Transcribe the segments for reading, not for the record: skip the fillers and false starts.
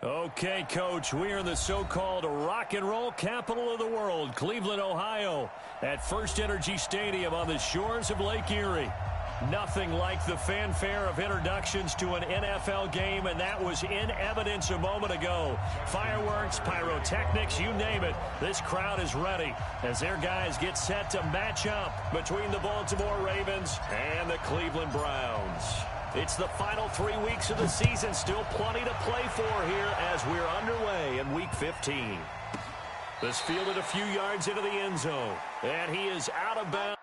Okay, Coach, we are in the so-called rock and roll capital of the world, Cleveland, Ohio, at First Energy Stadium on the shores of Lake Erie. Nothing like the fanfare of introductions to an NFL game, and that was in evidence a moment ago. Fireworks, pyrotechnics, you name it. This crowd is ready as their guys get set to match up between the Baltimore Ravens and the Cleveland Browns. It's the final 3 weeks of the season, still plenty to play for here as we're underway in Week 15. This fielded a few yards into the end zone, and he is out of bounds.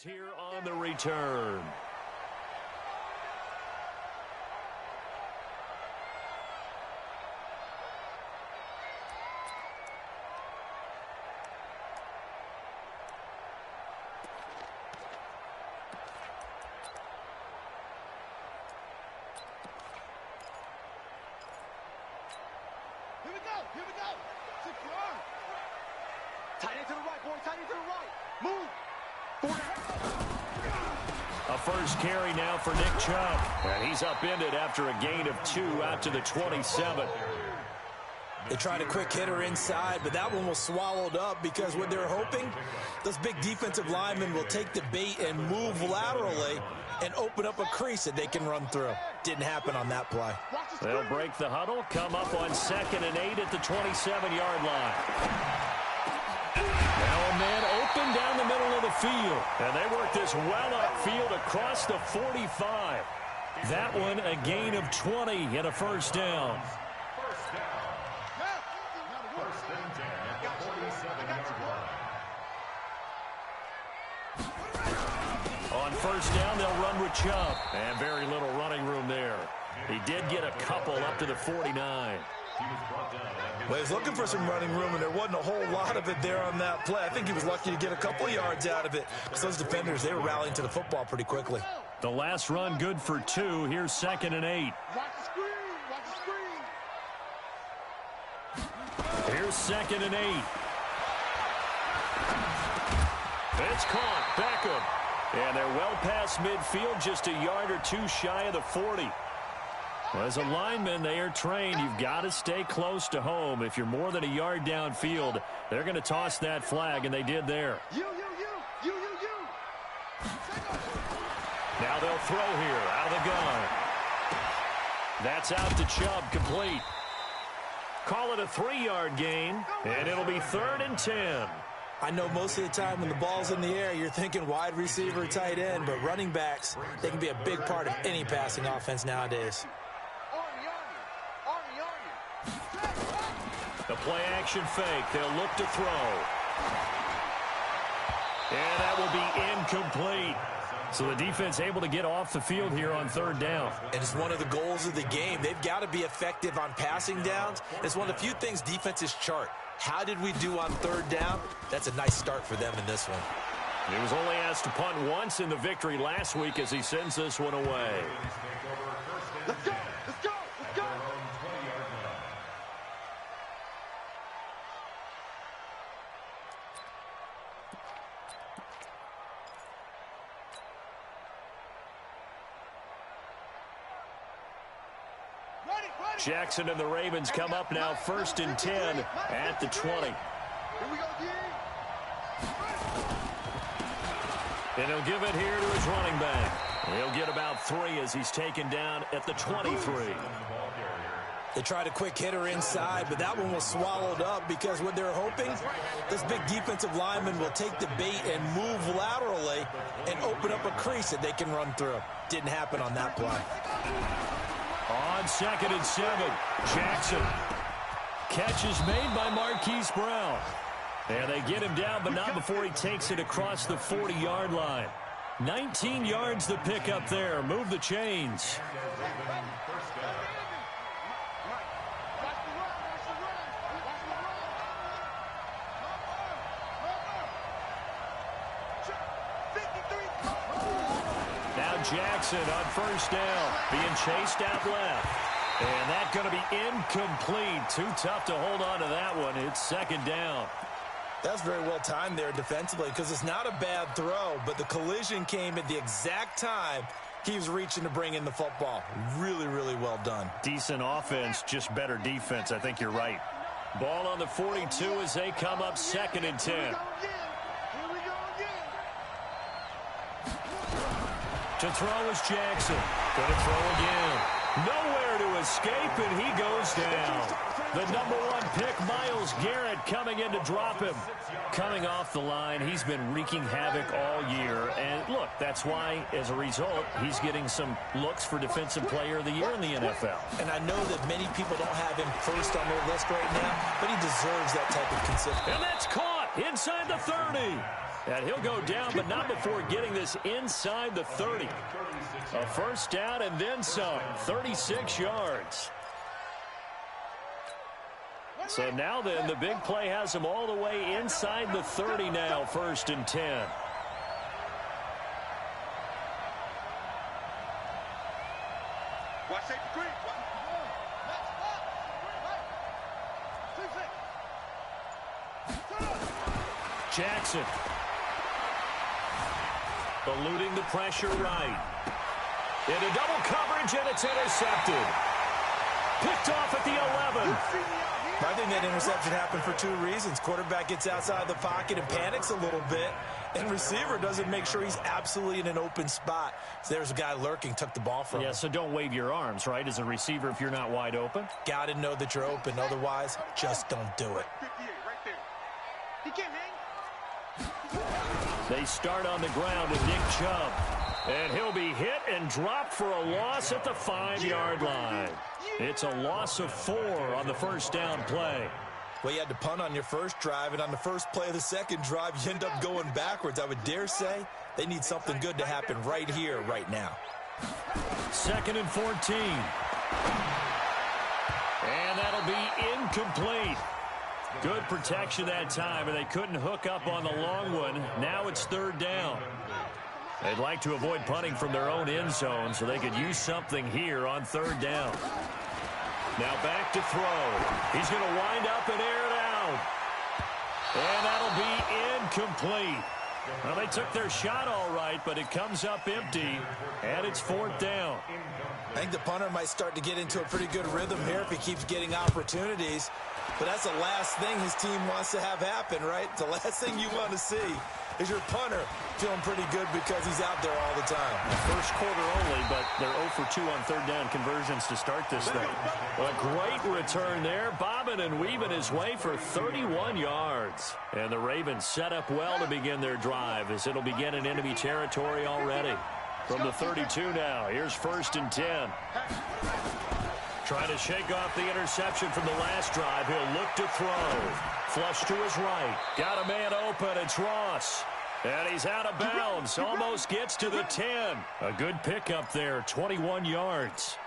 Here on the return. Here we go. 6 yards. Tight end to the right, boy. Tight end to the right. Move. A first carry now for Nick Chubb. And he's upended after a gain of 2 out to the 27. They tried a quick hitter inside, but that one was swallowed up because what they're hoping, those big defensive linemen will take the bait and move laterally and open up a crease that they can run through. Didn't happen on that play. They'll break the huddle, come up on 2nd and 8 at the 27-yard line. Now a man open down the middle of the field. And they work this well upfield across the 45. That one a gain of 20 and a first down. On first down, they'll run with Chubb. And very little running room there. He did get a couple up to the 49. Well, he's looking for some running room, and there wasn't a whole lot of it there on that play. I think he was lucky to get a couple of yards out of it. Because those defenders, they were rallying to the football pretty quickly. The last run good for 2. Here's 2nd and 8. Watch the screen. Here's 2nd and 8. It's caught. Beckham. And they're well past midfield, just a yard or 2 shy of the 40. Well, as a lineman, they are trained. You've got to stay close to home. If you're more than a yard downfield, they're going to toss that flag, and they did there. You. Now they'll throw here out of the gun. That's out to Chubb, complete. Call it a 3-yard gain, and it'll be 3rd and 10. I know most of the time when the ball's in the air, you're thinking wide receiver, tight end, but running backs, they can be a big part of any passing offense nowadays. The play-action fake. They'll look to throw. And that will be incomplete. So the defense able to get off the field here on 3rd down. And it's one of the goals of the game. They've got to be effective on passing downs. It's one of the few things defenses chart. How did we do on 3rd down? That's a nice start for them in this one. He was only asked to punt once in the victory last week as he sends this one away. Let's go. Jackson and the Ravens come up now 1st and 10 at the 20. Here we go, And he'll give it here to his running back. He'll get about 3 as he's taken down at the 23. They tried a quick hitter inside, but that one was swallowed up because what they're hoping, this big defensive lineman will take the bait and move laterally and open up a crease that they can run through. Didn't happen on that play. On 2nd and 7, Jackson. Catch is made by Marquise Brown. And they get him down, but not before he takes it across the 40-yard line. 19 yards the pick up there. Move the chains. Now Jackson on first down, being chased out left. And that's going to be incomplete. Too tough to hold on to that one. It's second down. That's very well timed there defensively because it's not a bad throw, but the collision came at the exact time he was reaching to bring in the football. Really, really well done. Decent offense, just better defense. I think you're right. Ball on the 42 as they come up 2nd and 10. To throw is Jackson. Going to throw again. Nowhere to escape, and he goes down. The number 1 pick, Myles Garrett, coming in to drop him. Coming off the line, he's been wreaking havoc all year. And, look, that's why, as a result, he's getting some looks for Defensive Player of the Year in the NFL. And I know that many people don't have him first on their list right now, but he deserves that type of consideration. And that's caught inside the 30. And he'll go down, but not before getting this inside the 30. A first down and then some, 36 yards. So now then, the big play has him all the way inside the 30 now, 1st and 10. Jackson. Eluding the pressure right. Into double coverage, and it's intercepted. Picked off at the 11. I think that interception happened for 2 reasons. Quarterback gets outside the pocket and panics a little bit, and receiver doesn't make sure he's absolutely in an open spot. So there's a guy lurking, took the ball from him. Yeah, so don't wave your arms, right, as a receiver if you're not wide open? Got to know that you're open. Otherwise, just don't do it. They start on the ground with Nick Chubb. And he'll be hit and dropped for a loss at the 5-yard line. It's a loss of 4 on the first down play. Well, you had to punt on your first drive, and on the first play of the second drive, you end up going backwards. I would dare say they need something good to happen right here, right now. 2nd and 14. And that'll be incomplete. Good protection that time, and they couldn't hook up on the long one. Now it's 3rd down. They'd like to avoid punting from their own end zone so they could use something here on 3rd down. Now back to throw. He's going to wind up and air it out. And that'll be incomplete. Well, they took their shot all right, but it comes up empty, and it's 4th down. I think the punter might start to get into a pretty good rhythm here if he keeps getting opportunities. But that's the last thing his team wants to have happen, right? The last thing you want to see is your punter feeling pretty good because he's out there all the time. First quarter only, but they're 0 for 2 on 3rd down conversions to start this thing. A great return there, bobbing and weaving his way for 31 yards. And the Ravens set up well to begin their drive as it'll begin in enemy territory already. From the 32 now, here's 1st and 10. Trying to shake off the interception from the last drive. He'll look to throw. Flush to his right. Got a man open. It's Ross. And he's out of bounds. Almost gets to the 10. A good pickup there. 21 yards.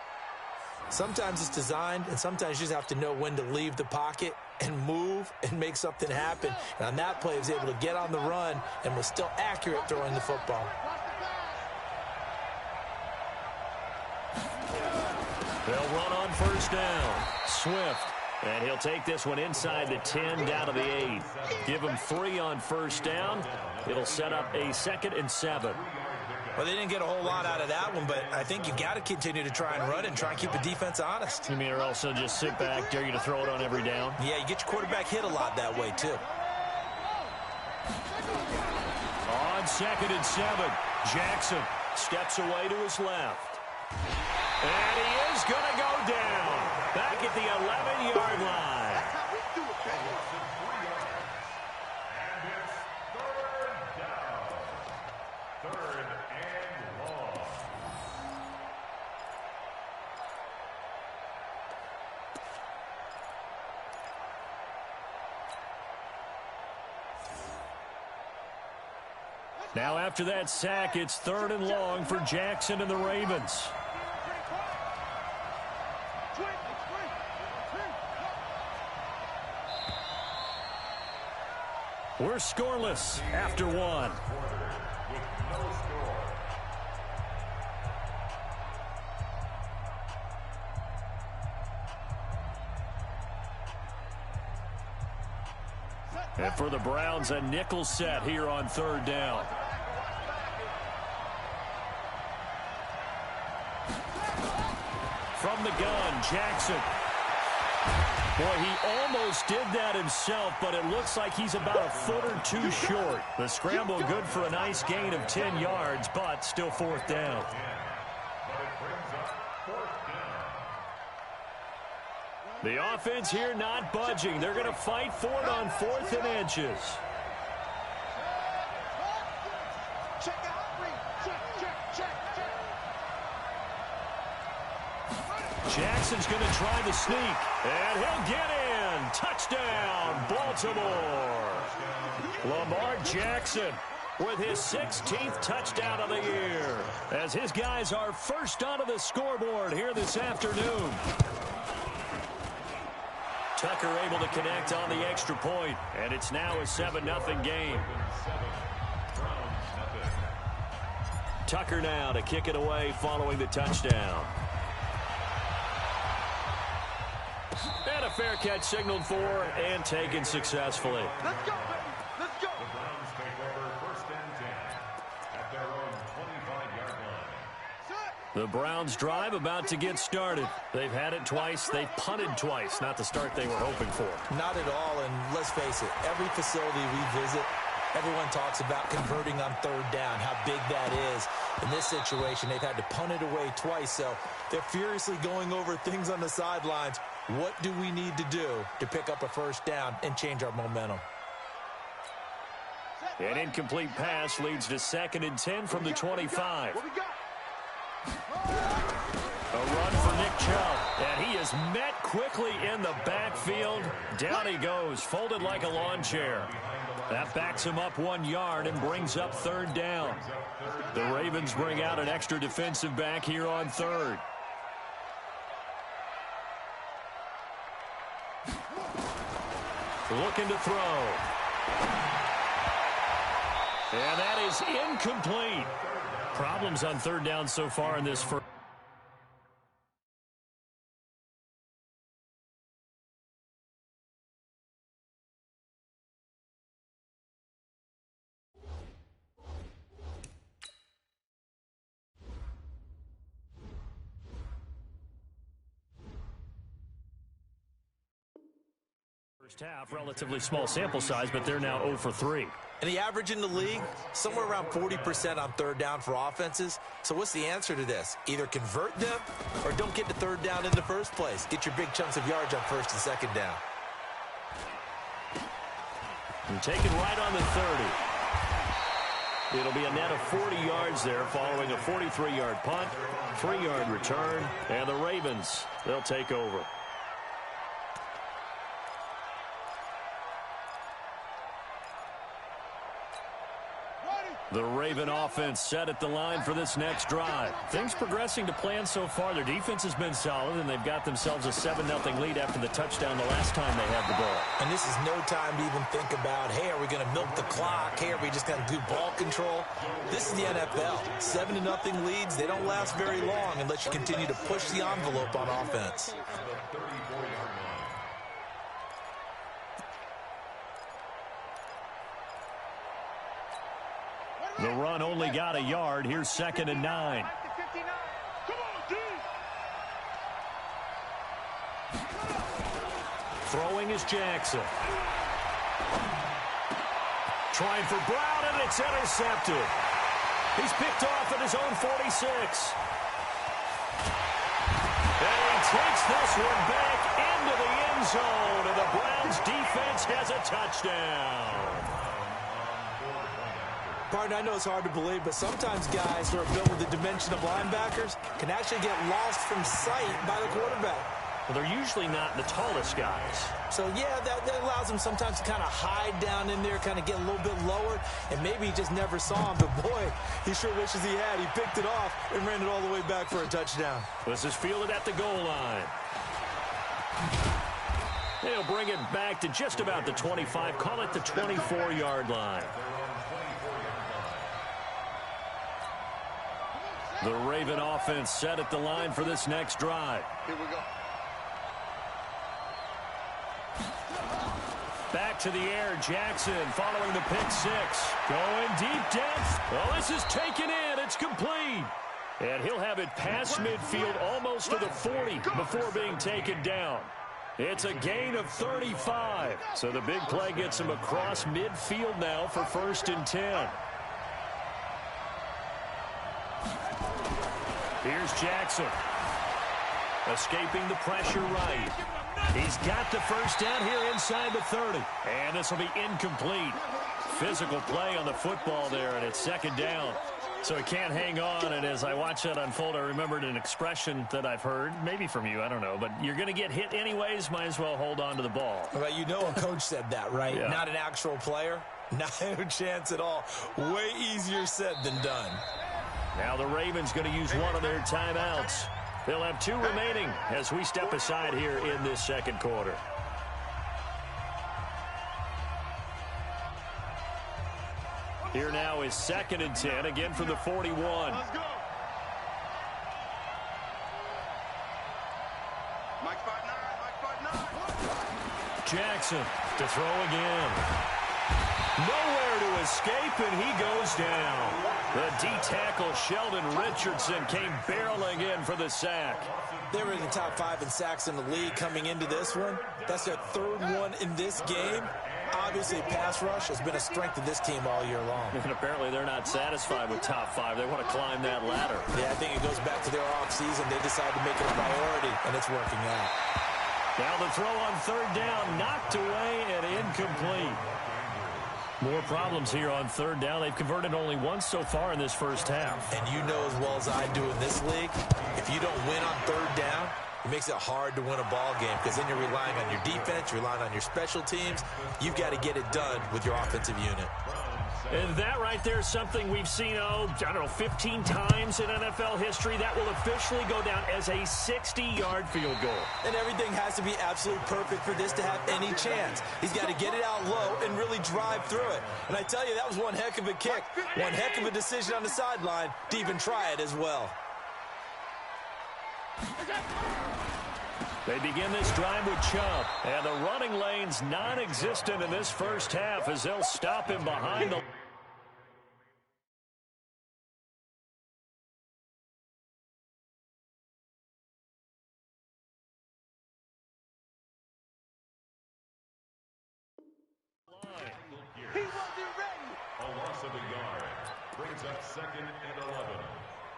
Sometimes it's designed, and sometimes you just have to know when to leave the pocket and move and make something happen. And on that play, he was able to get on the run and was still accurate throwing the football. They'll run on 1st down. Swift. And he'll take this one inside the 10 down to the 8. Give him 3 on 1st down. It'll set up a 2nd and 7. Well, they didn't get a whole lot out of that one, but I think you got to continue to try and run and try and keep the defense honest. You mean or also just sit back, dare you to throw it on every down? Yeah, you get your quarterback hit a lot that way, too. On 2nd and 7, Jackson steps away to his left. And he is going to go down back at the 11-yard line. That's how we do it, baby. And it's 3rd down. 3rd and long. Now after that sack, it's 3rd and long for Jackson and the Ravens. We're scoreless after 1. And for the Browns, a nickel set here on 3rd down. From the gun, Jackson. Boy, he almost did that himself, but it looks like he's about a foot or 2 short. The scramble good for a nice gain of 10 yards, but still 4th down. The offense here not budging. They're going to fight for it on 4th and inches. Jackson's going to try the sneak, and he'll get in. Touchdown, Baltimore. Lamar Jackson with his 16th touchdown of the year, as his guys are first onto the scoreboard here this afternoon. Tucker able to connect on the extra point, and it's now a 7-0 game. Tucker now to kick it away following the touchdown. And a fair catch signaled for and taken successfully. Let's go, baby. Let's go. The Browns take over 1st and 10 at their own 25-yard line. The Browns drive about to get started. They've had it twice. They've punted twice. Not the start they were hoping for. Not at all, and let's face it, every facility we visit, everyone talks about converting on 3rd down, how big that is. In this situation, they've had to punt it away twice, so they're furiously going over things on the sidelines. What do we need to do to pick up a 1st down and change our momentum? An incomplete pass leads to 2nd and 10 from the 25. A run for Nick Chubb, and he is met quickly in the backfield. Down he goes, folded like a lawn chair. That backs him up 1 yard and brings up 3rd down. The Ravens bring out an extra defensive back here on 3rd. Looking to throw. And that is incomplete. Problems on 3rd down so far in this first. Half, relatively small sample size, but they're now 0 for 3. And the average in the league, somewhere around 40% on 3rd down for offenses. So what's the answer to this? Either convert them or don't get to 3rd down in the first place. Get your big chunks of yards on 1st and 2nd down. And taken right on the 30. It'll be a net of 40 yards there following a 43-yard punt, 3-yard return, and the Ravens, they'll take over. The Raven offense set at the line for this next drive. Things progressing to plan so far. Their defense has been solid, and they've got themselves a 7-0 lead after the touchdown the last time they had the ball. And this is no time to even think about, hey, are we going to milk the clock? Hey, are we just going to do ball control? This is the NFL. 7-0 leads, they don't last very long unless you continue to push the envelope on offense. The run only got a yard. Here's 2nd and 9. Throwing is Jackson. Trying for Brown, and it's intercepted. He's picked off at his own 46. And he takes this one back into the end zone, and the Browns defense has a touchdown. Partner, I know it's hard to believe, but sometimes guys who are built with the dimension of linebackers can actually get lost from sight by the quarterback. Well, they're usually not the tallest guys. So, yeah, that allows him sometimes to kind of hide down in there, kind of get a little bit lower, and maybe he just never saw him. But, boy, he sure wishes he had. He picked it off and ran it all the way back for a touchdown. This is fielded at the goal line. They'll bring it back to just about the 25. Call it the 24-yard line. The Raven offense set at the line for this next drive. Here we go. Back to the air, Jackson following the pick six. Going deep depth. Well, this is taken in. It's complete. And he'll have it past midfield almost to the 40 before being taken down. It's a gain of 35. So the big play gets him across midfield now for 1st and 10. Here's Jackson. Escaping the pressure right. He's got the first down here inside the 30. And this will be incomplete. Physical play on the football there, and it's 2nd down. So he can't hang on, and as I watch that unfold, I remembered an expression that I've heard, maybe from you, I don't know, but you're going to get hit anyways, might as well hold on to the ball. Well, you know a coach said that, right? Yeah. Not an actual player. Not a chance at all. Way easier said than done. Now the Ravens going to use one of their timeouts. They'll have 2 remaining as we step aside here in this 2nd quarter. Here now is 2nd and 10, again from the 41. Let's go. Mike 5'9", Jackson to throw again. Nowhere to escape, and he goes down. The D-tackle Sheldon Richardson came barreling in for the sack. They were in the top 5 in sacks in the league coming into this one. That's their 3rd one in this game. Obviously, pass rush has been a strength of this team all year long. And apparently they're not satisfied with top 5. They want to climb that ladder. Yeah, I think it goes back to their offseason. They decided to make it a priority, and it's working out. Now the throw on 3rd down, knocked away and incomplete. More problems here on 3rd down. They've converted only once so far in this first half. And you know as well as I do in this league, if you don't win on 3rd down, it makes it hard to win a ball game because then you're relying on your defense, you're relying on your special teams. You've got to get it done with your offensive unit. And that right there is something we've seen, I don't know, 15 times in NFL history. That will officially go down as a 60-yard field goal. And everything has to be absolutely perfect for this to have any chance. He's got to get it out low and really drive through it. And I tell you, that was one heck of a kick. One heck of a decision on the sideline to even try it as well. They begin this drive with Chubb, and the running lane's non-existent in this first half as they'll stop him behind the line. He wasn't ready. A loss of a yard brings up 2nd and 11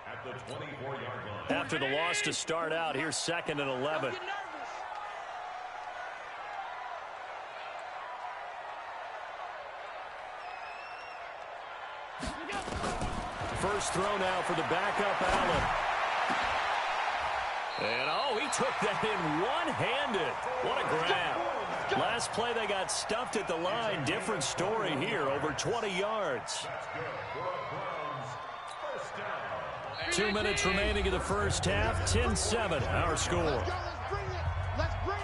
at the 24-yard line. After the loss to start out, here's 2nd and 11. First throw now for the backup Allen. And, he took that in one-handed. What a grab. Last play, they got stuffed at the line. Different story here, over 20 yards. 2 minutes remaining in the first half. 10-7, our score. Let's bring it. Let's bring it.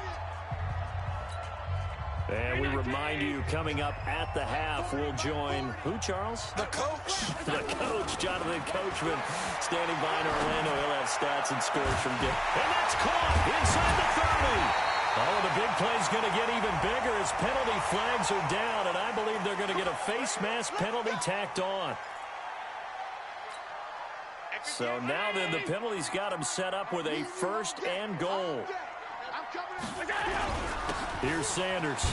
And we remind you, coming up at the half, we'll join who, Charles? The coach. The coach, Jonathan Coachman, standing by in Orlando. He'll have stats and scores from Dick. And that's caught inside the 30. Oh, the big play's going to get even bigger as penalty flags are down, and I believe they're going to get a face mask penalty tacked on. So now then, the penalty's got him set up with a 1st and goal. Here's Sanders.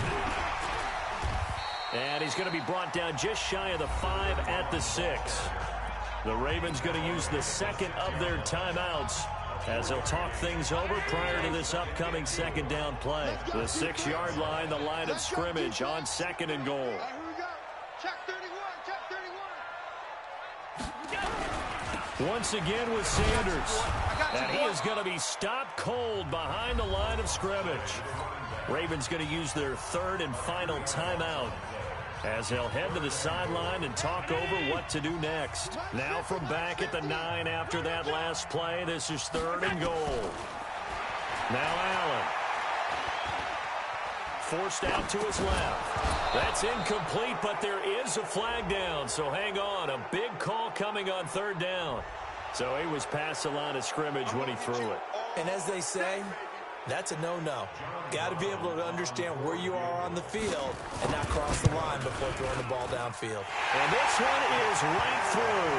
And he's going to be brought down just shy of the 5 at the 6. The Ravens going to use the 2nd of their timeouts as they'll talk things over prior to this upcoming 2nd down play. The 6-yard line, the line of scrimmage on 2nd and goal. Here we go. Check 31. Check 31. Once again with Sanders. And he is going to be stopped cold behind the line of scrimmage. Ravens going to use their third and final timeout as they'll head to the sideline and talk over what to do next. Now from back at the 9 after that last play, this is 3rd and goal. Now Allen. Forced out to his left. That's incomplete, but there is a flag down, so hang on. A big call coming on 3rd down. So he was past the line of scrimmage when he threw it. And as they say, that's a no-no. Got to be able to understand where you are on the field and not cross the line before throwing the ball downfield. And this one is right through.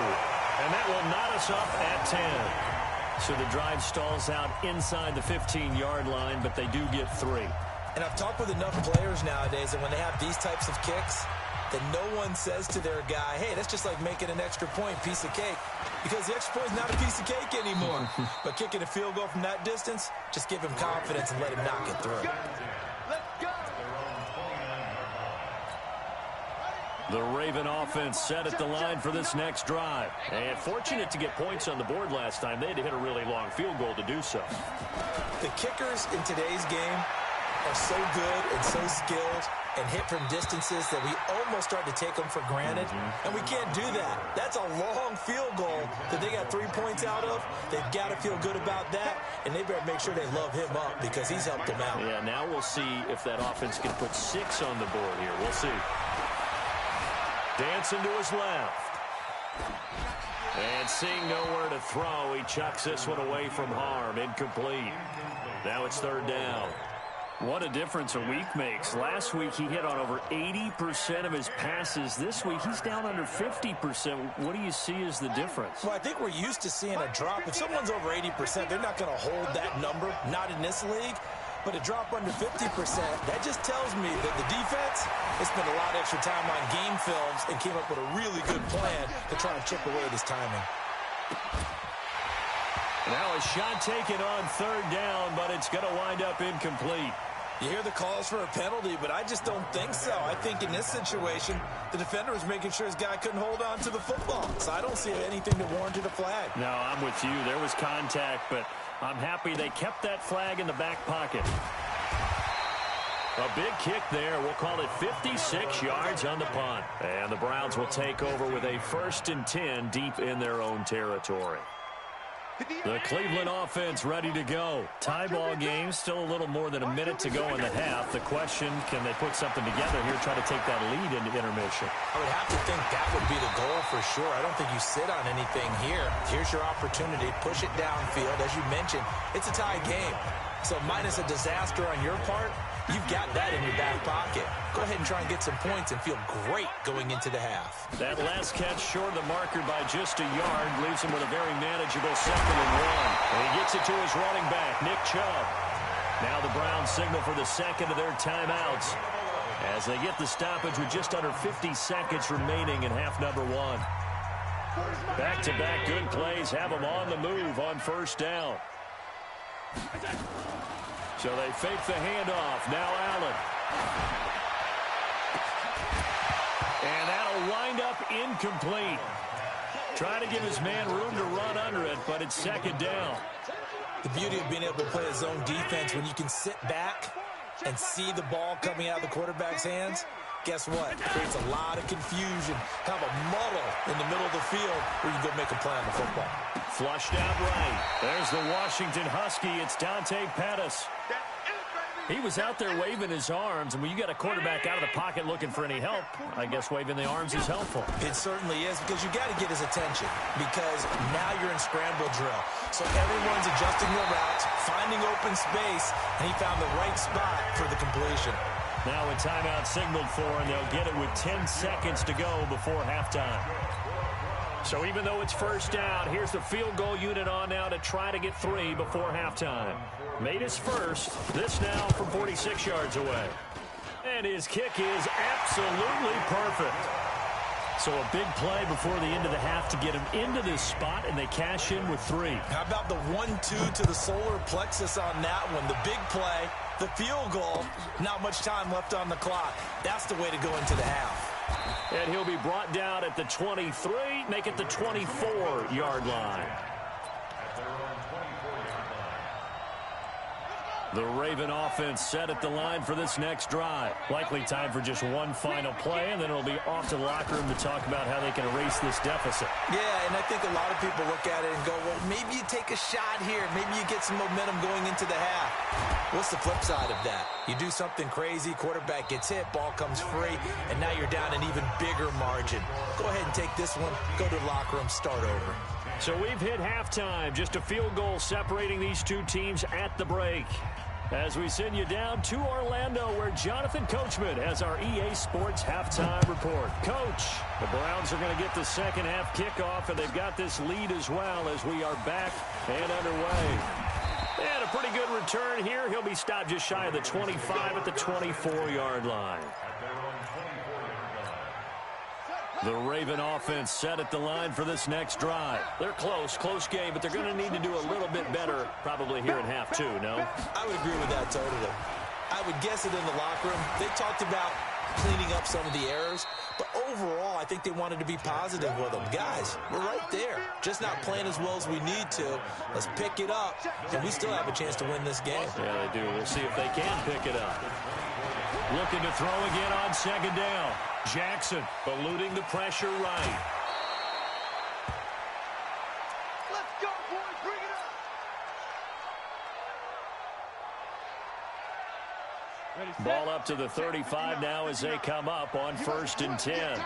And that will knot us up at 10. So the drive stalls out inside the 15-yard line, but they do get 3. And I've talked with enough players nowadays that when they have these types of kicks, that no one says to their guy, hey, that's just like making an extra point, piece of cake. Because the extra point is not a piece of cake anymore. But kicking a field goal from that distance, just give him confidence and let him knock it through. The Raven offense set at the line for this next drive. And fortunate to get points on the board last time. They had to hit a really long field goal to do so. The kickers in today's game are so good and so skilled and hit from distances that we almost start to take them for granted. And we can't do that. That's a long field goal that they got 3 points out of. They've got to feel good about that, and they better make sure they love him up because he's helped them out. Yeah, now we'll see if that offense can put 6 on the board here. We'll see. Dancing to his left. And seeing nowhere to throw, he chucks this one away from harm. Incomplete. Now it's 3rd down. What a difference a week makes. Last week he hit on over 80% of his passes. This week he's down under 50%. What do you see as the difference? Well, I think we're used to seeing a drop. If someone's over 80%, they're not going to hold that number, not in this league. But a drop under 50%, that just tells me that the defense has spent a lot of extra time on game films and came up with a really good plan to try and chip away at his timing. Now a shot taken on 3rd down, but it's going to wind up incomplete. You hear the calls for a penalty, but I just don't think so. I think in this situation, the defender was making sure his guy couldn't hold on to the football. So I don't see anything that warranted a flag. No, I'm with you. There was contact, but I'm happy they kept that flag in the back pocket. A big kick there. We'll call it 56 yards on the punt. And the Browns will take over with a 1st and 10 deep in their own territory. The Cleveland offense ready to go. Tie ball game, still a little more than a minute to go in the half. The question, can they put something together here, try to take that lead into intermission? I would have to think that would be the goal for sure. I don't think you sit on anything here. Here's your opportunity. Push it downfield. As you mentioned, it's a tie game. So minus a disaster on your part, you've got that in your back pocket. Go ahead and try and get some points and feel great going into the half. That last catch short of the marker by just a yard leaves him with a very manageable 2nd and 1. And he gets it to his running back, Nick Chubb. Now the Browns signal for the 2nd of their timeouts as they get the stoppage with just under 50 seconds remaining in half number 1. Back-to-back good plays have them on the move on 1st down. So they fake the handoff. Now Allen. And that'll wind up incomplete. Trying to give his man room to run under it, but it's 2nd down. The beauty of being able to play a zone defense when you can sit back and see the ball coming out of the quarterback's hands, guess what? It creates a lot of confusion, kind of a muddle in the middle of the field where you can go make a play on the football. Flushed out right. There's the Washington Husky. It's Dante Pettis. He was out there waving his arms, and when you got a quarterback out of the pocket looking for any help, I guess waving the arms is helpful. It certainly is, because you got to get his attention, because now you're in scramble drill. So everyone's adjusting their routes, finding open space, and he found the right spot for the completion. Now a timeout signaled for, and they'll get it with 10 seconds to go before halftime. So even though it's 1st down, here's the field goal unit on now to try to get 3 before halftime. Made his first. This now from 46 yards away. And his kick is absolutely perfect. So a big play before the end of the half to get him into this spot, and they cash in with 3. How about the 1-2 to the solar plexus on that one? The big play, the field goal, not much time left on the clock. That's the way to go into the half. And he'll be brought down at the 23, make it the 24-yard line. The Raven offense set at the line for this next drive. Likely time for just one final play, and then it'll be off to the locker room to talk about how they can erase this deficit. Yeah, and I think a lot of people look at it and go, well, maybe you take a shot here. Maybe you get some momentum going into the half. What's the flip side of that? You do something crazy, quarterback gets hit, ball comes free, and now you're down an even bigger margin. Go ahead and take this one, go to the locker room, start over. So we've hit halftime. Just a field goal separating these two teams at the break. As we send you down to Orlando, where Jonathan Coachman has our EA Sports halftime report. Coach, the Browns are going to get the second half kickoff, and they've got this lead as well as we are back and underway. And a pretty good return here. He'll be stopped just shy of the 25 at the 24-yard line. The Raven offense set at the line for this next drive. They're close game, but they're going to need to do a little bit better probably here in half two, no? I would agree with that totally. I would guess it in the locker room. They talked about cleaning up some of the errors, but overall I think they wanted to be positive with them. Guys, we're right there. Just not playing as well as we need to. Let's pick it up, and we still have a chance to win this game. Yeah, they do. We'll see if they can pick it up. Looking to throw again on second down. Jackson eluding the pressure right. Let's go, boys. Bring it up. Ball up to the 35 now as they come up on 1st and 10.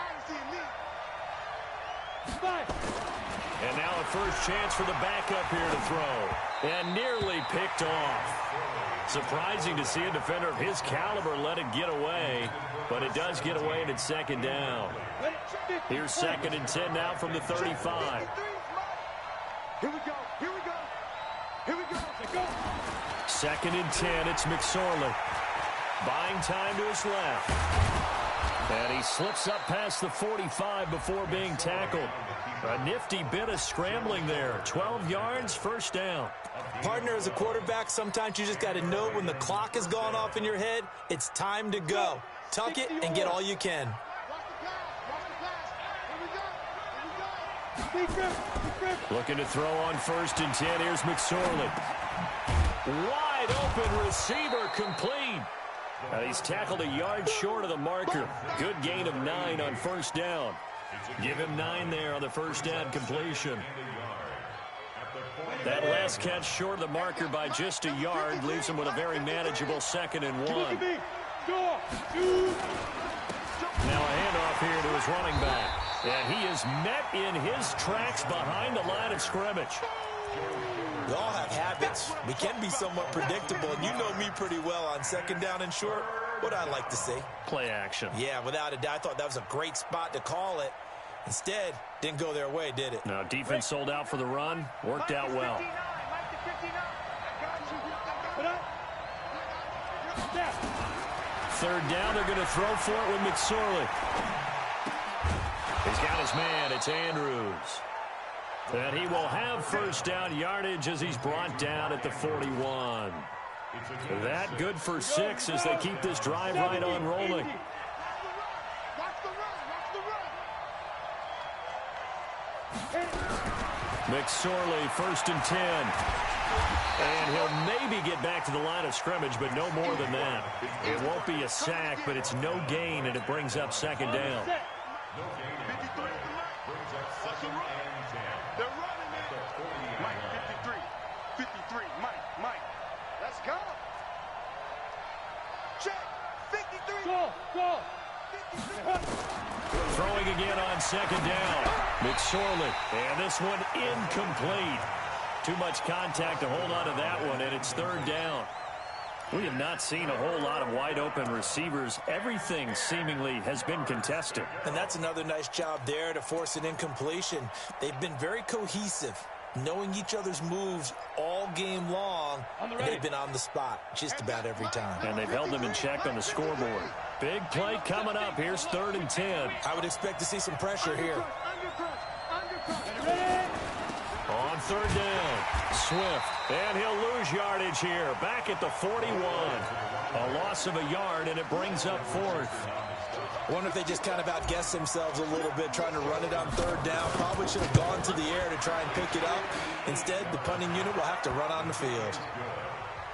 And now a first chance for the backup here to throw. And nearly picked off. Surprising to see a defender of his caliber let it get away, but it does get away and it's second down. Here's 2nd and 10 now from the 35. Here we go. Here we go. Here we go. Let's go. 2nd and 10. It's McSorley. Buying time to his left. And he slips up past the 45 before being tackled. A nifty bit of scrambling there. 12 yards, first down. Partner, as a quarterback, sometimes you just got to know when the clock has gone off in your head, it's time to go. Tuck it and get all you can. Looking to throw on 1st and 10. Here's McSorley. Wide open receiver, complete. He's tackled a yard short of the marker. Good gain of 9 on 1st down. Give him 9 there on the 1st down completion. That last catch short of the marker by just a yard leaves him with a very manageable 2nd and 1. Now a handoff here to his running back. And he is met in his tracks behind the line of scrimmage. We all have habits. We can be somewhat predictable, and you know me pretty well on 2nd down and short. What I like to see. Play action. Yeah, without a doubt. I thought that was a great spot to call it. Instead, didn't go their way, did it? No, defense sold out for the run. Worked out well. 3rd down, they're going to throw for it with McSorley. He's got his man. It's Andrews. And he will have 1st down yardage as he's brought down at the 41. That good for 6 as they keep this drive right on rolling. McSorley, 1st and 10. And he'll maybe get back to the line of scrimmage, but no more than that. It won't be a sack, but it's no gain, and it brings up 2nd down. They're running it. Mike, 53. 53. Mike. Let's go. Check. 53. Go. 53. Throwing again on 2nd down. McSorley. And this one incomplete. Too much contact to hold on to that one, and it's 3rd down. We have not seen a whole lot of wide-open receivers. Everything seemingly has been contested. And that's another nice job there to force an incompletion. They've been very cohesive, knowing each other's moves all game long, and they've been on the spot just about every time. And they've held them in check on the scoreboard. Big play coming up. Here's 3rd and 10. I would expect to see some pressure here. On 3rd down, Swift, and he'll lose yardage here, back at the 41. A loss of a yard, and it brings up 4th. I wonder if they just kind of outguessed themselves a little bit, trying to run it on third down. Probably should have gone to the air to try and pick it up. Instead, the punting unit will have to run on the field.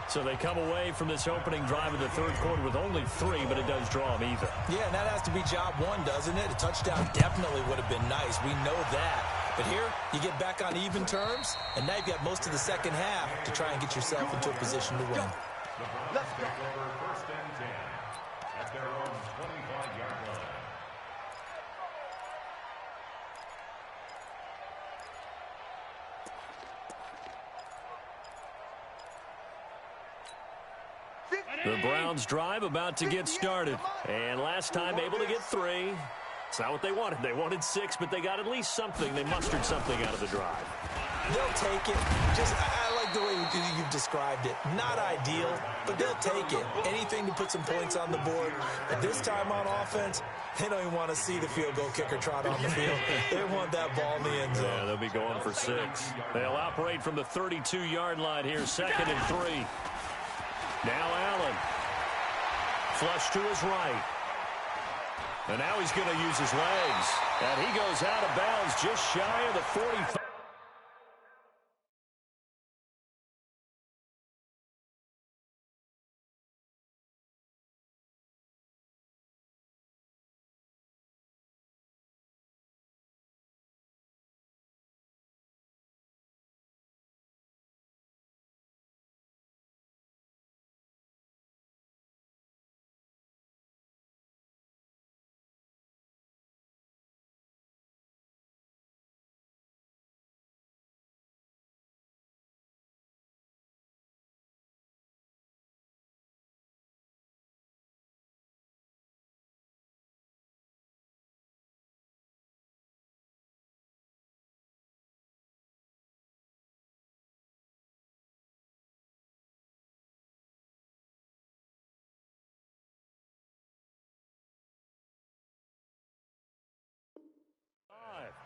So they come away from this opening drive of the third quarter with only 3, but it does draw them even. Yeah, and that has to be job one, doesn't it? A touchdown definitely would have been nice. We know that. But here, you get back on even terms, and now you've got most of the second half to try and get yourself into a position to win. Let's go. First and 10 at their own 25-yard line. The Browns drive about to get started. And last time able to get 3. It's not what they wanted. They wanted 6, but they got at least something. They mustered something out of the drive. They'll take it. I like the way you've described it. Not ideal, but they'll take it. Anything to put some points on the board. But this time on offense, they don't even want to see the field goal kicker trot on the field. They want that ball in the end zone. Yeah, they'll be going for 6. They'll operate from the 32-yard line here, 2nd and 3. Now Allen. Flush to his right. And now he's going to use his legs. And he goes out of bounds just shy of the 45.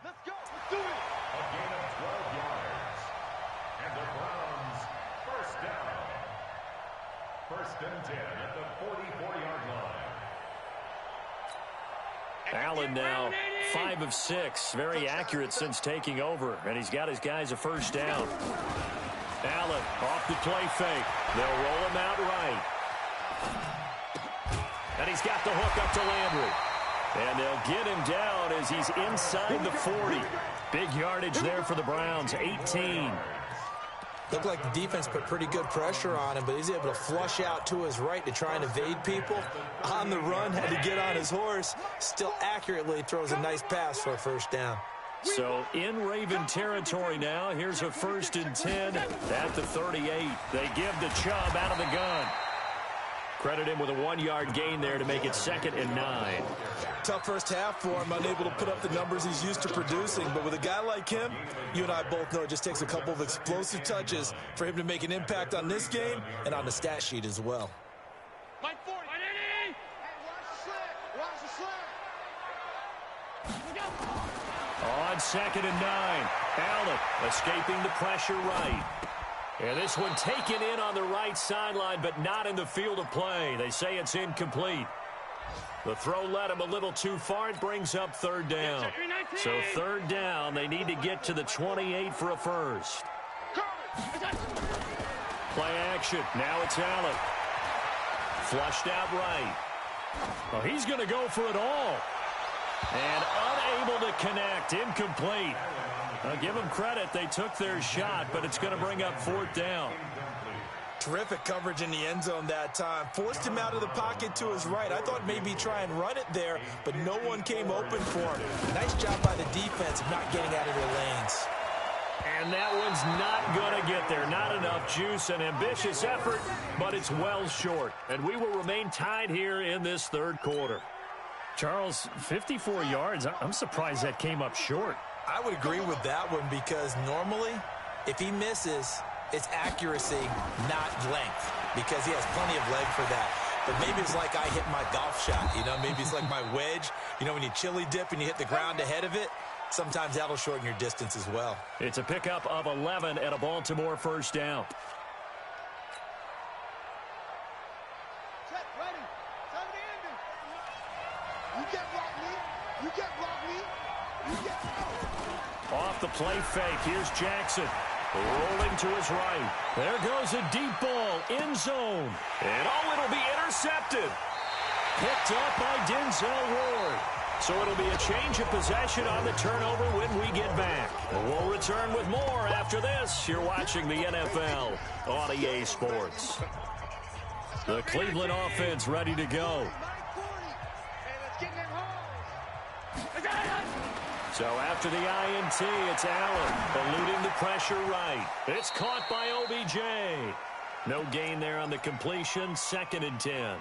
Let's go. Let's do it. A gain of 12 yards. And the Browns, first down. First and 10 at the 44-yard line. Allen now 5 of 6. Very accurate since taking over. And he's got his guys a first down. Allen off the play fake. They'll roll him out right. And he's got the hook up to Landry. And they'll get him down as he's inside the 40. Big yardage there for the Browns, 18. Looked like the defense put pretty good pressure on him, but he's able to flush out to his right to try and evade people. On the run, had to get on his horse. Still accurately throws a nice pass for a first down. So in Raven territory now. Here's a 1st and 10 at the 38. They give to Chubb out of the gun. Credit him with a 1-yard gain there to make it 2nd and 9. Tough first half for him, unable to put up the numbers he's used to producing. But with a guy like him, you and I both know it just takes a couple of explosive touches for him to make an impact on this game and on the stat sheet as well. Line 40. Hey, watch the slant. On 2nd and 9. Allen escaping the pressure right. And this one taken in on the right sideline, but not in the field of play. They say it's incomplete. The throw led him a little too far. It brings up 3rd down. So 3rd down, they need to get to the 28 for a first. Play action. Now it's Allen. Flushed out right. Well, he's going to go for it all. And unable to connect. Incomplete. I'll give them credit. They took their shot, but it's going to bring up 4th down. Terrific coverage in the end zone that time. Forced him out of the pocket to his right. I thought maybe try and run it there, but no one came open for him. Nice job by the defense of not getting out of their lanes. And that one's not going to get there. Not enough juice. An ambitious effort, but it's well short. And we will remain tied here in this 3rd quarter. Charles, 54 yards. I'm surprised that came up short. I would agree with that one because normally, if he misses, it's accuracy, not length, because he has plenty of leg for that. But maybe it's like I hit my golf shot, you know? Maybe it's like my wedge. You know, when you chili dip and you hit the ground ahead of it, sometimes that'll shorten your distance as well. It's a pickup of 11 and a Baltimore first down. Check, ready. 70 ending. You get play fake. Here's Jackson. Rolling to his right. There goes a deep ball. End zone. And it'll be intercepted. Picked up by Denzel Ward. So it'll be a change of possession on the turnover when we get back. And we'll return with more after this. You're watching the NFL on EA Sports. The Cleveland offense ready to go. So after the INT, it's Allen eluding the pressure right. It's caught by OBJ. No gain there on the completion. 2nd and 10.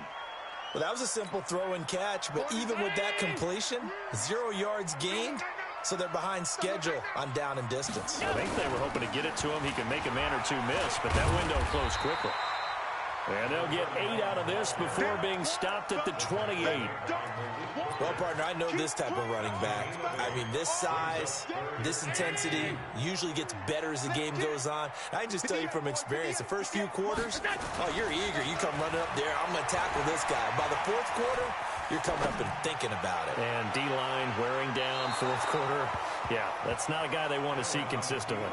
Well, that was a simple throw and catch, but even with that completion, 0 yards gained, so they're behind schedule on down and distance. I think they were hoping to get it to him. He could make a man or two miss, but that window closed quickly. And they'll get 8 out of this before being stopped at the 28. Well, partner, I know this type of running back. I mean, this size, this intensity usually gets better as the game goes on. I can just tell you from experience, the first few quarters, oh, you're eager. You come running up there, I'm going to tackle this guy. By the 4th quarter, you're coming up and thinking about it. And D-line wearing down 4th quarter. Yeah, that's not a guy they want to see consistently.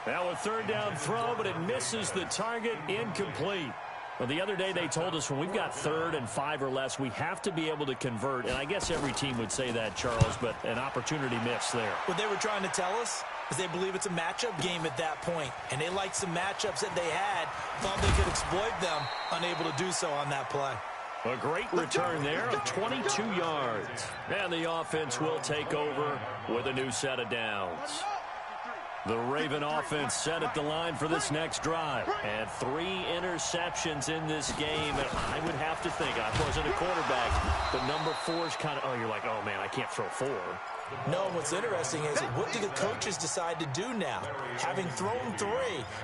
Now a 3rd down throw, but it misses the target. Incomplete. Well, the other day they told us when we've got 3rd and 5 or less, we have to be able to convert. And I guess every team would say that, Charles, but an opportunity missed there. What they were trying to tell us is they believe it's a matchup game at that point. And they liked some matchups that they had, thought they could exploit them, unable to do so on that play. A great return there of 22 yards. And the offense will take over with a new set of downs. The Raven offense set at the line for this next drive. And 3 interceptions in this game. And I would have to think, I wasn't a quarterback, but number 4's kind of, you're like, oh, man, I can't throw 4. No, what's interesting is what do the coaches decide to do now? Having thrown 3,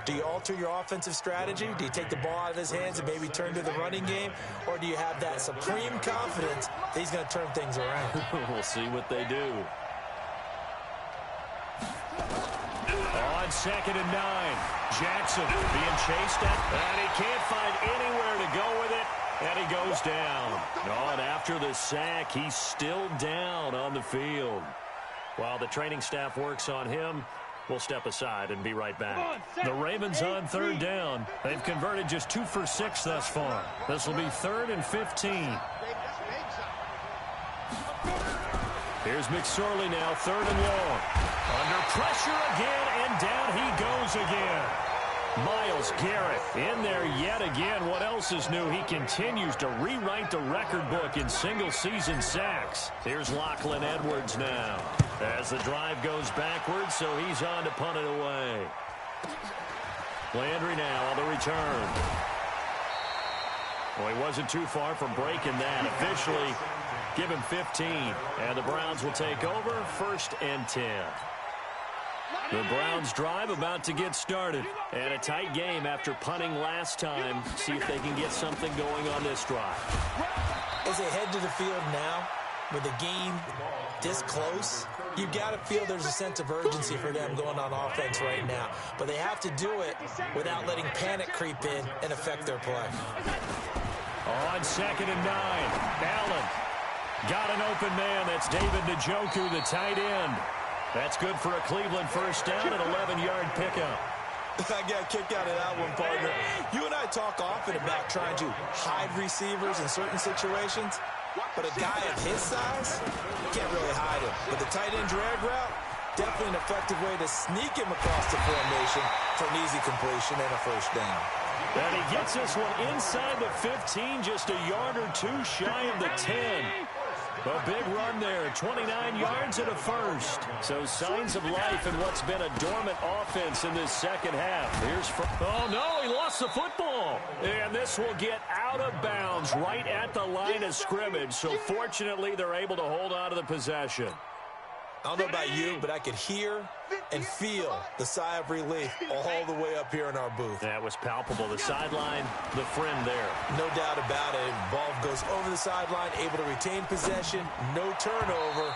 do you alter your offensive strategy? Do you take the ball out of his hands and maybe turn to the running game? Or do you have that supreme confidence that he's going to turn things around? We'll see what they do. On 2nd and 9, Jackson being chased at, and he can't find anywhere to go with it, and he goes down. Oh, and after the sack, he's still down on the field. While the training staff works on him, we'll step aside and be right back. The Ravens on 3rd down. They've converted just 2 for 6 thus far. This will be 3rd and 15. Here's McSorley now, 3rd and long. Under pressure again, and down he goes again. Myles Garrett in there yet again. What else is new? He continues to rewrite the record book in single-season sacks. Here's Lachlan Edwards now. As the drive goes backwards, so he's on to punt it away. Landry now on the return. Well, he wasn't too far from breaking that. Officially, give him 15. And the Browns will take over, 1st and 10. The Browns drive about to get started. And a tight game after punting last time. See if they can get something going on this drive. As they head to the field now, with the game this close, you've got to feel there's a sense of urgency for them going on offense right now. But they have to do it without letting panic creep in and affect their play. On 2nd and 9, Allen got an open man. That's David Njoku, the tight end. That's good for a Cleveland 1st down, an 11-yard pickup. I got a kick out of that one, partner. You and I talk often about trying to hide receivers in certain situations, but a guy of his size, you can't really hide him. But the tight end drag route, definitely an effective way to sneak him across the formation for an easy completion and a 1st down. And he gets this one inside the 15, just a yard or 2 shy of the 10. A big run there, 29 yards and a 1st. So signs of life in what's been a dormant offense in this 2nd half. Oh, no, he lost the football. And this will get out of bounds right at the line of scrimmage. So fortunately, they're able to hold on to the possession. I don't know about you, but I could hear and feel the sigh of relief all the way up here in our booth. That was palpable. The sideline, the friend there. No doubt about it. Ball goes over the sideline, able to retain possession, no turnover.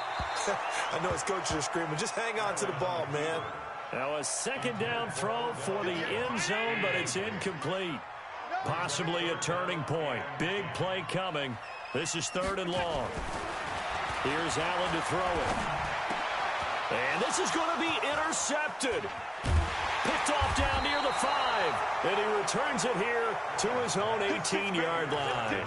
I know his coaches are screaming, just hang on to the ball, man. Now a 2nd down throw for the end zone, but it's incomplete. Possibly a turning point. Big play coming. This is 3rd and long. Here's Allen to throw it. And this is going to be intercepted. Picked off down near the 5. And he returns it here to his own 18-yard line.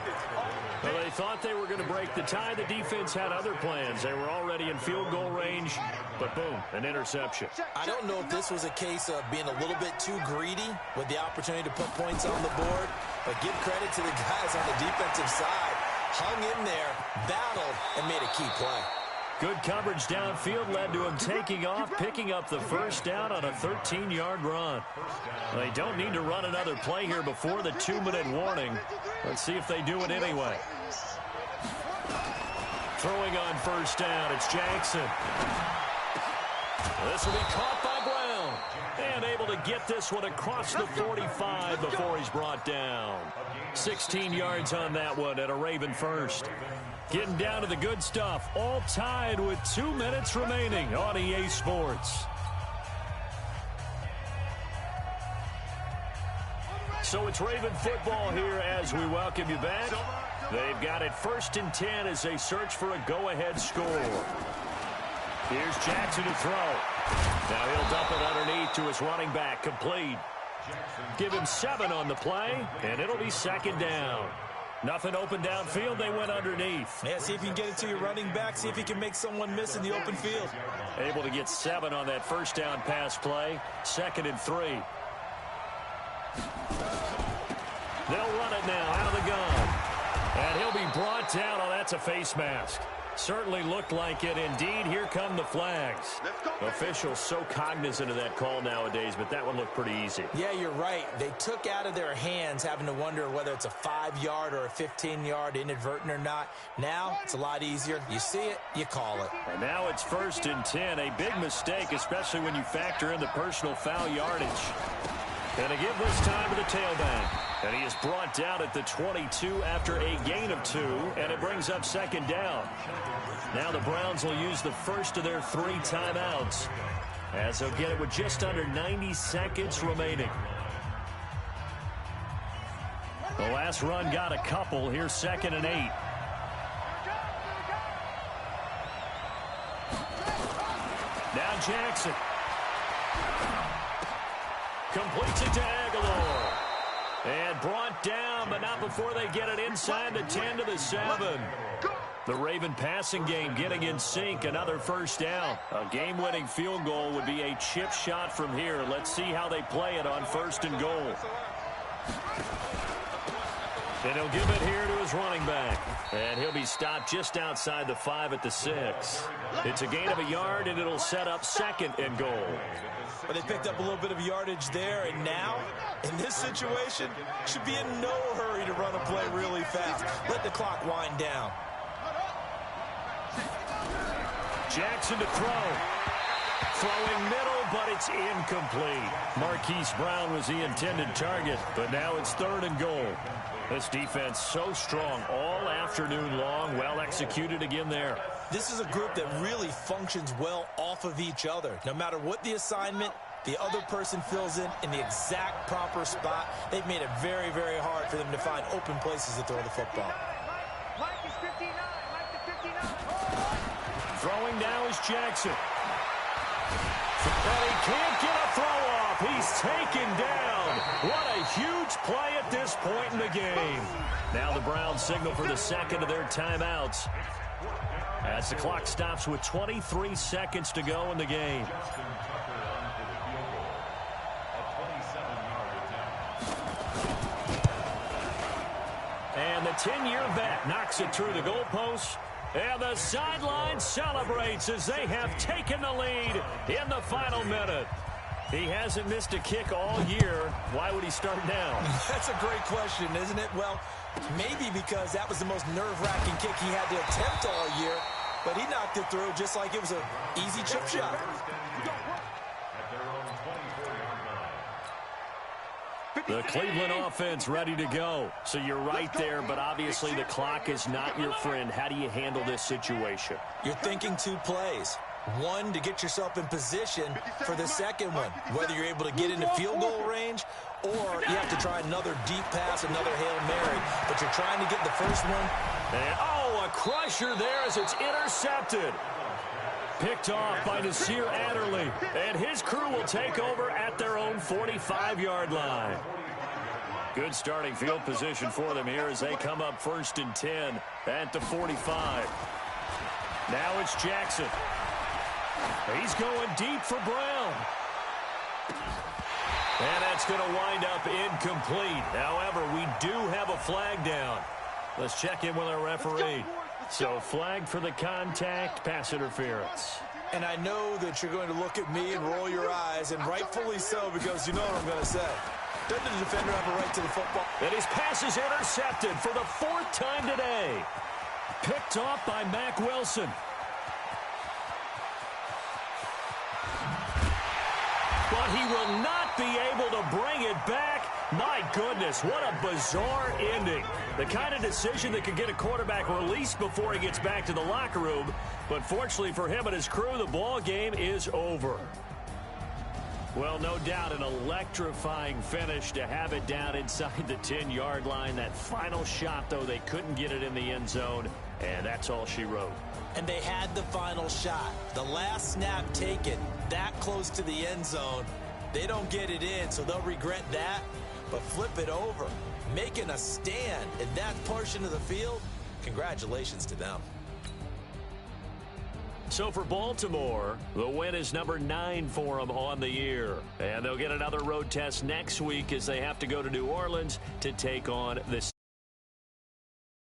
Well, they thought they were going to break the tie. The defense had other plans. They were already in field goal range, but boom, an interception. I don't know if this was a case of being a little bit too greedy with the opportunity to put points on the board, but give credit to the guys on the defensive side. Hung in there, battled, and made a key play. Good coverage downfield led to him taking off, picking up the first down on a 13-yard run. They don't need to run another play here before the 2-minute warning. Let's see if they do it anyway. Throwing on first down, it's Jackson. This will be caught by Brown. And able to get this one across the 45 before he's brought down. 16 yards on that one and a Raven first. Getting down to the good stuff, all tied with 2 minutes remaining on EA Sports. So it's Raven football here as we welcome you back. They've got it 1st and 10 as they search for a go-ahead score. Here's Jackson to throw. Now he'll dump it underneath to his running back, complete. Give him 7 on the play, and it'll be 2nd down. Nothing open downfield, they went underneath. Yeah, see if you can get it to your running back, see if you can make someone miss in the open field. Able to get 7 on that first down pass play. 2nd and 3. They'll run it now out of the gun. And he'll be brought down. Oh, that's a face mask. Certainly looked like it. Indeed, here come the flags. Officials so cognizant of that call nowadays, but that one looked pretty easy. Yeah, you're right. They took out of their hands having to wonder whether it's a 5-yard or a 15-yard inadvertent or not. Now, it's a lot easier. You see it, you call it. And now it's 1st and 10. A big mistake, especially when you factor in the personal foul yardage. And to give this time to the tailback. And he is brought down at the 22 after a gain of 2, and it brings up 2nd down. Now the Browns will use the first of their 3 timeouts, as they'll get it with just under 90 seconds remaining. The last run got a couple. Here's 2nd and 8. Now Jackson. Completes it to Aguilar. And brought down, but not before they get it inside the 10 to the 7. The Raven passing game getting in sync. Another first down. A game-winning field goal would be a chip shot from here. Let's see how they play it on 1st and goal. And he'll give it here to his running back. And he'll be stopped just outside the 5 at the 6. It's a gain of a yard, and it'll set up 2nd and goal. But they picked up a little bit of yardage there, and now, in this situation, should be in no hurry to run a play really fast. Let the clock wind down. Jackson to throw. Throwing middle, but it's incomplete. Marquise Brown was the intended target, but now it's 3rd and goal. This defense so strong all afternoon long. Well executed again there. This is a group that really functions well off of each other. No matter what the assignment, the other person fills in the exact proper spot. They've made it very, very hard for them to find open places to throw the football. Mike is 59. Mike is 59. Throwing now is Jackson. And he can't get a throw off. He's taken down. What a huge play at this point in the game. Now the Browns signal for the 2nd of their timeouts, as the clock stops with 23 seconds to go in the game. And the 10-year vet knocks it through the goalpost. And the sideline celebrates as they have taken the lead in the final minute. He hasn't missed a kick all year. Why would he start now? That's a great question, isn't it? Well, maybe because that was the most nerve-wracking kick he had to attempt all year, but he knocked it through just like it was an easy chip shot. The Cleveland offense ready to go. So you're right there, but obviously the clock is not your friend. How do you handle this situation? You're thinking 2 plays. One, to get yourself in position for the second one, whether you're able to get into field goal range or you have to try another deep pass, another Hail Mary. But you're trying to get the first one. And, oh, a crusher there as it's intercepted. Picked off by Nasir Adderley. And his crew will take over at their own 45-yard line. Good starting field position for them here as they come up 1st and 10 at the 45. Now it's Jackson. He's going deep for Brown. And that's going to wind up incomplete. However, we do have a flag down. Let's check in with our referee. So flag for the contact, pass interference. And I know that you're going to look at me and roll your eyes, and rightfully so, because you know what I'm going to say. Doesn't the defender have a right to the football? And his pass is intercepted for the 4th time today. Picked off by Mack Wilson. But he will not be able to bring it back. My goodness, what a bizarre ending. The kind of decision that could get a quarterback released before he gets back to the locker room. But fortunately for him and his crew, the ball game is over. Well, no doubt an electrifying finish to have it down inside the 10-yard line. That final shot, though, they couldn't get it in the end zone, and that's all she wrote. And they had the final shot. The last snap taken that close to the end zone. They don't get it in, so they'll regret that. But flip it over, making a stand in that portion of the field, congratulations to them. So for Baltimore, the win is number 9 for them on the year. And they'll get another road test next week as they have to go to New Orleans to take on the